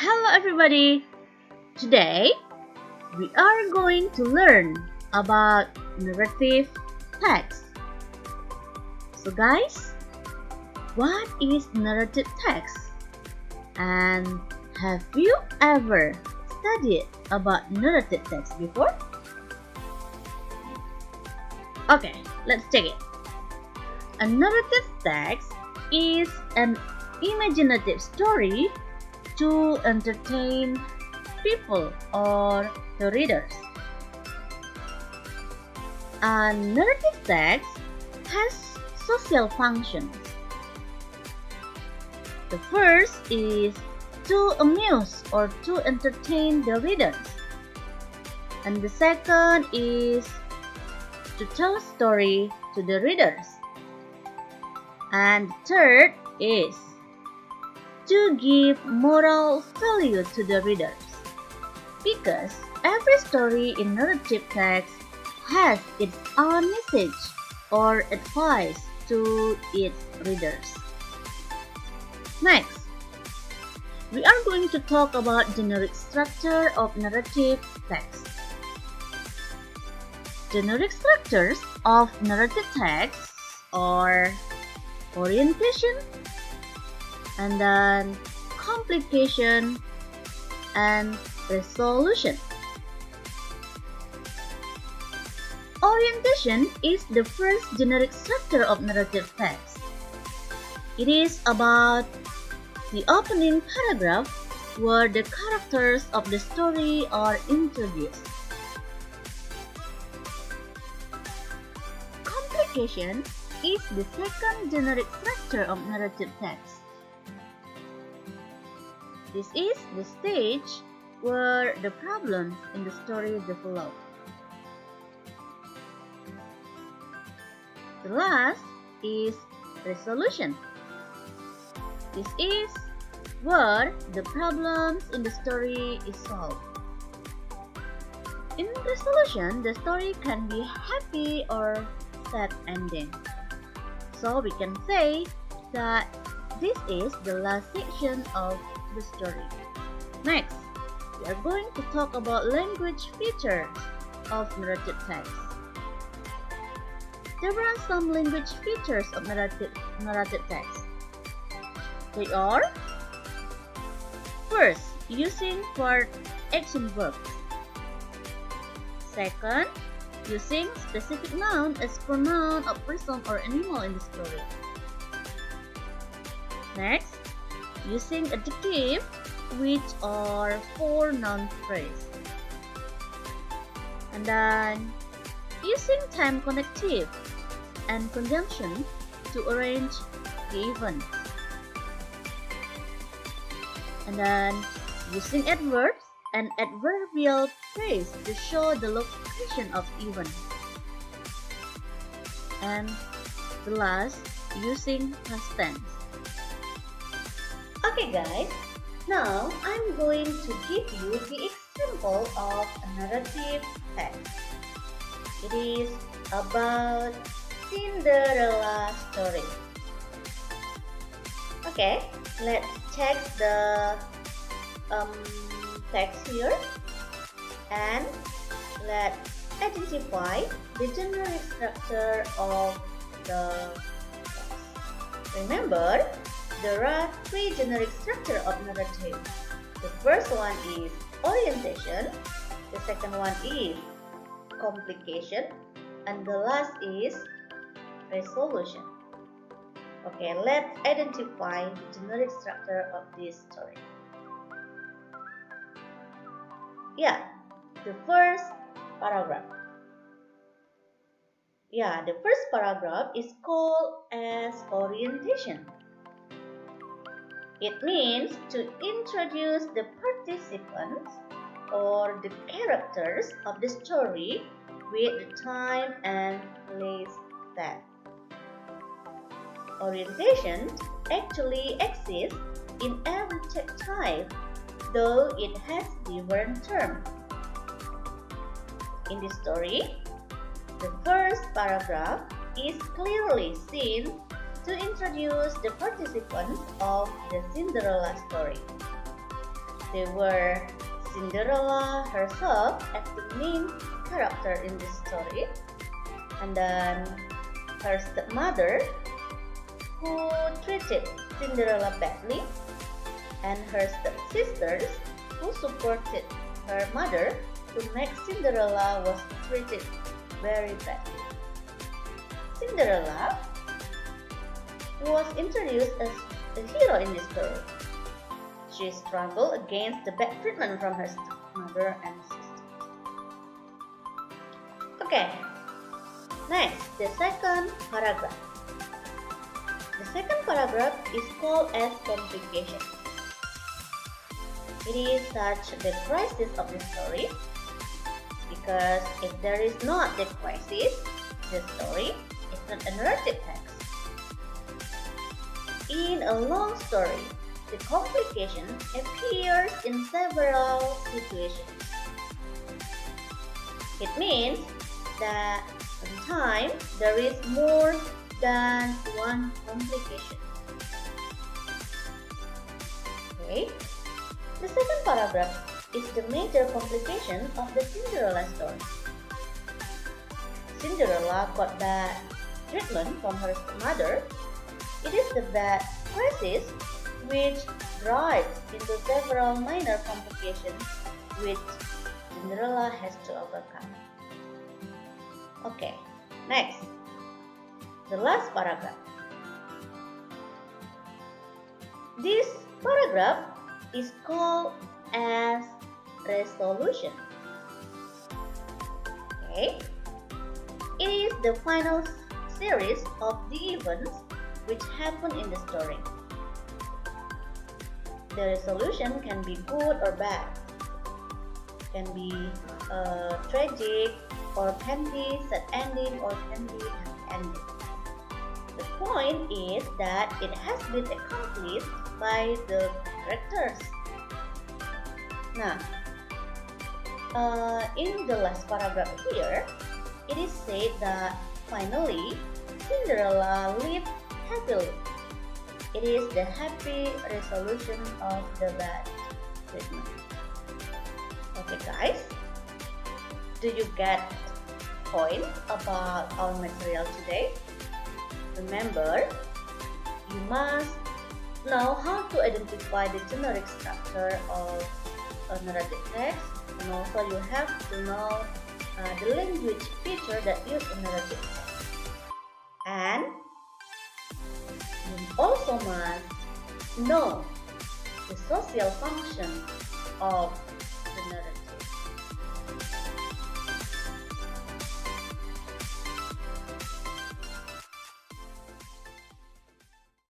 Hello everybody! Today, we are going to learn about narrative text. So guys, what is narrative text? And have you ever studied about narrative text before? Okay, let's check it. A narrative text is an imaginative story to entertain people or the readers. A narrative text has social functions. The first is to amuse or to entertain the readers. And the second is to tell a story to the readers. And the third is to give moral value to the readers, because every story in narrative text has its own message or advice to its readers. Next, we are going to talk about generic structure of narrative text. Generic structures of narrative texts are orientation, and then complication and resolution. Orientation is the first generic structure of narrative text. It is about the opening paragraph where the characters of the story are introduced. Complication is the second generic structure of narrative text. This is the stage where the problems in the story develop. The last is resolution. This is where the problems in the story is solved. In resolution, the story can be happy or sad ending. So we can say that this is the last section of the story. Next, we are going to talk about language features of narrative text. There are some language features of narrative text. They are: first, using part action verbs. Second, using specific noun as pronoun of person or animal in the story. Next, using adjective which are for noun phrase. And then using time connective and conjunction to arrange the events. And then using adverbs and adverbial phrase to show the location of events. And the last, using past tense. Okay guys, now I'm going to give you the example of a narrative text. It is about Cinderella story. Okay, let's check the text here and let's identify the generic structure of the text. Remember, there are three generic structures of narrative. The first one is orientation, the second one is complication, and the last is resolution. Okay, let's identify the generic structure of this story. Yeah, the first paragraph. Yeah, the first paragraph is called as orientation. It means to introduce the participants or the characters of the story with the time and place set. Orientation actually exists in every text type, though it has different terms. In this story, the first paragraph is clearly seen to introduce the participants of the Cinderella story. They were Cinderella herself as the main character in this story, and then her stepmother who treated Cinderella badly, and her stepsisters who supported her mother to make Cinderella was treated very badly. Cinderella was introduced as a hero in this story. She struggled against the bad treatment from her stepmother and sisters. Okay, next, the second paragraph. The second paragraph is called as complication. It is such the crisis of the story, because if there is not the crisis, the story is not a narrative text. In a long story, the complication appears in several situations. It means that sometimes there is more than one complication. Okay. The second paragraph is the major complication of the Cinderella story. Cinderella got bad treatment from her mother. It is the bad crisis which drives into several minor complications which Cinderella has to overcome. Okay, next, the last paragraph. This paragraph is called as resolution. Okay, it is the final series of the events which happen in the story. The resolution can be good or bad, can be tragic, or can be sad ending, or can be happy ending. The point is that it has been accomplished by the characters. Now, in the last paragraph here, it is said that finally Cinderella lived happily. It is the happy resolution of the bad treatment. Okay guys, do you get point about our material today? Remember, you must know how to identify the generic structure of a narrative text, and also you have to know the language feature that use a narrative text. And you also must know the social function of the narrative.